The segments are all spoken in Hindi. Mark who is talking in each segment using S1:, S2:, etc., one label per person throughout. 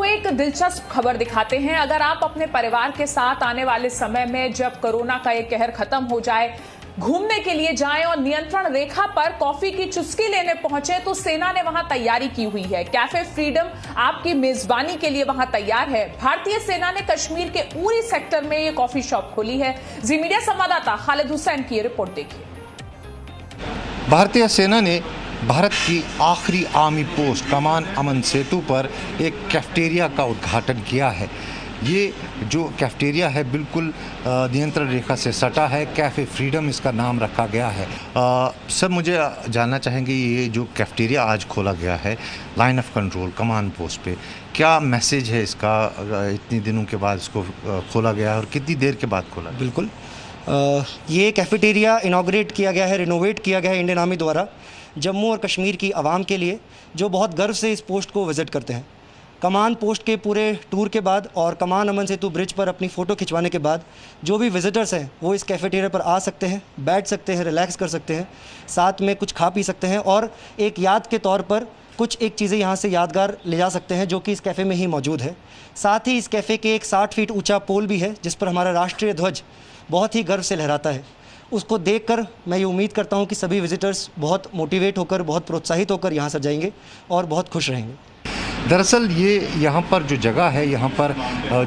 S1: आपको एक दिलचस्प खबर दिखाते हैं। अगर आप अपने परिवार के साथ आने वाले समय में जब कोरोना का ये कहर खत्म हो जाए, घूमने के लिए जाएं और नियंत्रण रेखा पर कॉफी की चुस्की लेने पहुंचे, तो सेना ने वहां तैयारी की हुई है। कैफे फ्रीडम आपकी मेजबानी के लिए वहां तैयार है। भारतीय सेना ने कश्मीर के उरी सेक्टर में ये कॉफी शॉप खोली है। जी मीडिया संवाददाता खालिद हुसैन की रिपोर्ट देखिए।
S2: भारतीय सेना ने भारत की आखिरी आर्मी पोस्ट कमान अमन सेतु पर एक कैफेटेरिया का उद्घाटन किया है। ये जो कैफेटेरिया है बिल्कुल नियंत्रण रेखा से सटा है। कैफ़े फ्रीडम इसका नाम रखा गया है। सर, मुझे जानना चाहेंगे, ये जो कैफेटेरिया आज खोला गया है लाइन ऑफ कंट्रोल कमान पोस्ट पे, क्या मैसेज है इसका? इतने दिनों के बाद इसको खोला गया है और कितनी देर के बाद खोला?
S3: बिल्कुल, ये कैफेटेरिया इनॉग्रेट किया गया है, रिनोवेट किया गया है इंडियन आर्मी द्वारा जम्मू और कश्मीर की आवाम के लिए, जो बहुत गर्व से इस पोस्ट को विज़िट करते हैं। कमान पोस्ट के पूरे टूर के बाद और कमान अमन सेतु ब्रिज पर अपनी फ़ोटो खिंचवाने के बाद जो भी विज़िटर्स हैं वो इस कैफेटेरिया पर आ सकते हैं, बैठ सकते हैं, रिलैक्स कर सकते हैं, साथ में कुछ खा पी सकते हैं और एक याद के तौर पर कुछ एक चीज़ें यहाँ से यादगार ले जा सकते हैं जो कि इस कैफ़े में ही मौजूद है। साथ ही इस कैफ़े के एक 60 फीट ऊँचा पोल भी है जिस पर हमारा राष्ट्रीय ध्वज बहुत ही गर्व से लहराता है। उसको देखकर मैं ये उम्मीद करता हूँ कि सभी विजिटर्स बहुत मोटिवेट होकर, बहुत प्रोत्साहित होकर यहाँ से जाएंगे और बहुत खुश रहेंगे।
S2: दरअसल ये यहाँ पर जो जगह है, यहाँ पर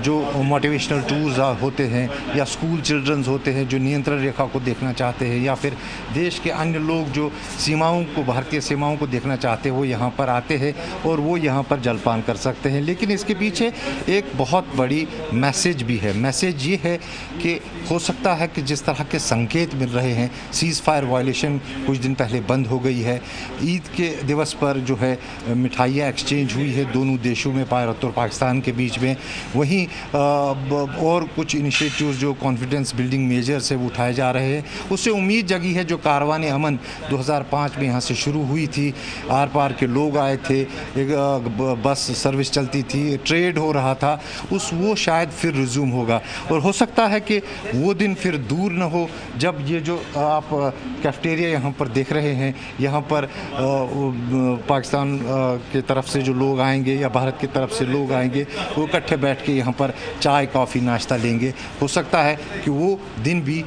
S2: जो मोटिवेशनल टूर्स होते हैं या स्कूल चिल्ड्रंस होते हैं जो नियंत्रण रेखा को देखना चाहते हैं, या फिर देश के अन्य लोग जो सीमाओं को, भारतीय सीमाओं को देखना चाहते हैं, वो यहाँ पर आते हैं और वो यहाँ पर जलपान कर सकते हैं। लेकिन इसके पीछे एक बहुत बड़ी मैसेज भी है। मैसेज ये है कि हो सकता है कि जिस तरह के संकेत मिल रहे हैं, सीज़ फायर वायलेशन कुछ दिन पहले बंद हो गई है, ईद के दिवस पर जो है मिठाइयाँ एक्सचेंज हुई है दोनों देशों में, भारत और पाकिस्तान के बीच में, वहीं और कुछ इनिशिएटिव्स जो कॉन्फिडेंस बिल्डिंग मेजर्स है वो उठाए जा रहे हैं। उससे उम्मीद जगी है। जो कारवान अमन 2005 में यहाँ से शुरू हुई थी, आर पार के लोग आए थे, एक बस सर्विस चलती थी, ट्रेड हो रहा था, वो शायद फिर रिज्यूम होगा। और हो सकता है कि वो दिन फिर दूर न हो जब ये जो आप कैफेटेरिया यहाँ पर देख रहे हैं, यहाँ पर पाकिस्तान की तरफ से जो लोग आएंगे या भारत की तरफ से लोग आएंगे, वो इकट्ठे बैठ के यहाँ पर चाय, कॉफ़ी, नाश्ता लेंगे। हो सकता है कि वो दिन भी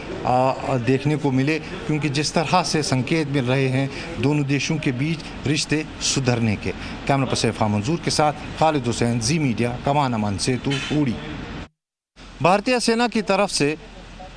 S2: देखने को मिले, क्योंकि जिस तरह से संकेत मिल रहे हैं दोनों देशों के बीच रिश्ते सुधरने के। कैमरा पर्सन फा मंजूर के साथ खालिद हुसैन, जी मीडिया, कमान अमन सेतु, उड़ी। भारतीय सेना की तरफ से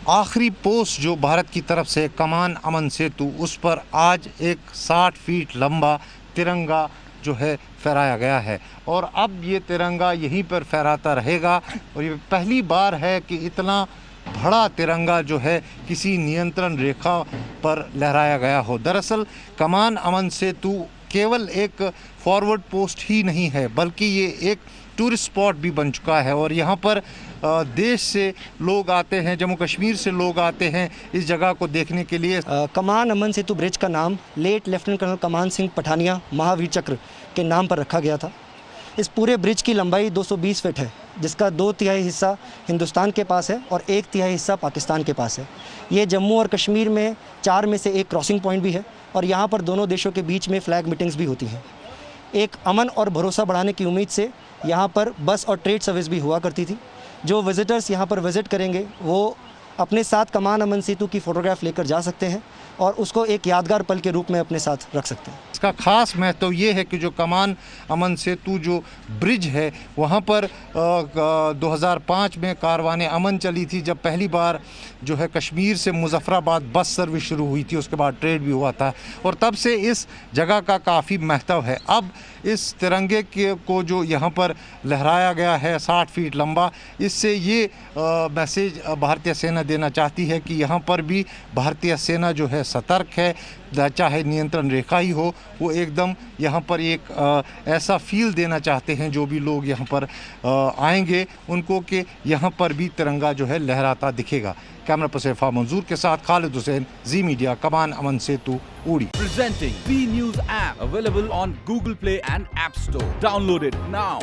S2: आखिरी पोस्ट जो भारत की तरफ से कमान अमन सेतु, उस पर आज एक 60 फीट लंबा तिरंगा जो है फहराया गया है और अब ये तिरंगा यहीं पर फहराता रहेगा। और ये पहली बार है कि इतना बड़ा तिरंगा जो है किसी नियंत्रण रेखा पर लहराया गया हो। दरअसल कमान अमन सेतु केवल एक फॉरवर्ड पोस्ट ही नहीं है, बल्कि ये एक टूरिस्ट स्पॉट भी बन चुका है और यहाँ पर देश से लोग आते हैं, जम्मू कश्मीर से लोग आते हैं इस जगह को देखने के लिए।
S3: कमान अमन सेतु ब्रिज का नाम लेट लेफ्टिनेंट कर्नल कमान सिंह पठानिया महावीर चक्र के नाम पर रखा गया था। इस पूरे ब्रिज की लंबाई 220 फीट है, जिसका 2/3 हिस्सा हिंदुस्तान के पास है और 1/3 हिस्सा पाकिस्तान के पास है। ये जम्मू और कश्मीर में 4 में से एक क्रॉसिंग पॉइंट भी है और यहाँ पर दोनों देशों के बीच में फ्लैग मीटिंग्स भी होती हैं। एक अमन और भरोसा बढ़ाने की उम्मीद से यहाँ पर बस और ट्रेड सर्विस भी हुआ करती थी। जो विज़िटर्स यहाँ पर विज़िट करेंगे वो अपने साथ कमान अमन सेतु की फ़ोटोग्राफ लेकर जा सकते हैं और उसको एक यादगार पल के रूप में अपने साथ रख सकते हैं।
S2: इसका खास महत्व ये है कि जो कमान अमन सेतु जो ब्रिज है, वहाँ पर 2005 में कारवान अमन चली थी, जब पहली बार जो है कश्मीर से मुजफ्फराबाद बस सर्विस शुरू हुई थी, उसके बाद ट्रेड भी हुआ था और तब से इस जगह का काफ़ी महत्व है। अब इस तिरंगे को जो यहाँ पर लहराया गया है 60 फीट लंबा, इससे ये मैसेज भारतीय सेना देना चाहती है कि यहाँ पर भी भारतीय सेना जो है सतर्क है, चाहे नियंत्रण रेखा ही हो, वो एकदम यहाँ पर एक ऐसा फील देना चाहते हैं जो भी लोग यहाँ पर आएंगे उनको, कि यहाँ पर भी तिरंगा जो है लहराता दिखेगा। कैमरा पर्सन फा मंजूर के साथ खालिद हुसैन, जी मीडिया, कमान अमन सेतु, उड़ी।
S4: Presenting B News app available on Google Play and App Store. Download it now.